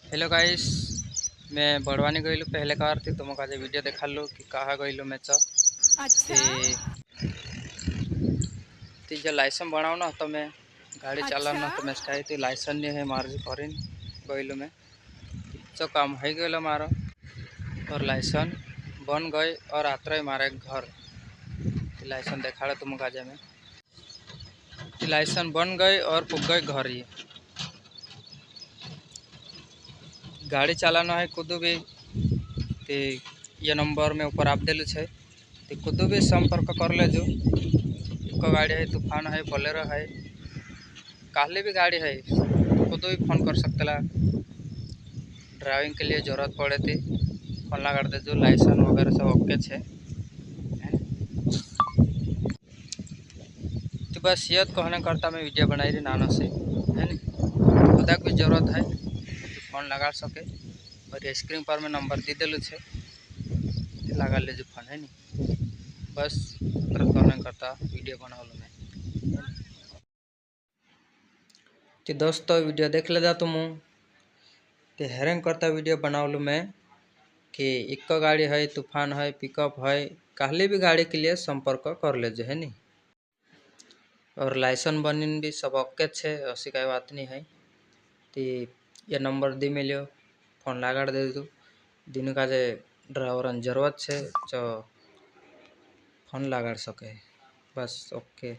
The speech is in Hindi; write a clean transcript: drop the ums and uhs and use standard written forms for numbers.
Hello guys. मैं बड़वानी गईलु पहले कार थी तुमको आज वीडियो देखा लो कि कहाँ गईलु मैं अच्छा। ती जो लाइसेंस बनाओ ना तो मैं गाड़ी अच्छा। चलाना तो मैं स्टाई थी लाइसेंस नहीं है मार्जी करीन गईलु में जो काम है गईलो मारो और लाइसेंस बन गए और आत्र मारे घर लाइसेंस देखा तुमको आज में लाइसेंस बन गए और पुग गए घर ये गाड़ी चलाना है खुद भी ते ये नंबर में ऊपर आप दिलु है तो खुद भी संपर्क कर ले जो इको गाड़ी है तूफान है बोलेरो है काली भी गाड़ी है खुद भी फ़ोन कर सकते ड्राइविंग के लिए ज़रूरत पड़े थी फोन लगा दे जो लाइसेंस वगैरह सब ओके छे तो बस ये कहने करता मैं वीडियो बनाई रही नाना से है नी खुदा कुछ ज़रूरत है तो फ़ोन लगा सके और स्क्रीन पर मैं नंबर दे दिलु छे लगा ले जो फोन है नी बस कहने करता वीडियो बना लो मैं तो दोस्तों वीडियो देख लेदा तुम तो हैरान करता वीडियो बनावलू मैं कि इको गाड़ी है तूफान है पिकअप है कहली भी गाड़ी के लिए संपर्क कर ले जो है नी और लाइसेंस बनिन भी सब ओके छे ऐसी कोई बात नहीं है तो ये नंबर दी मिलो फोन लगा दे दो दिन का जे ड्राइवर जरूरत है जो फोन लगा सके बस ओके।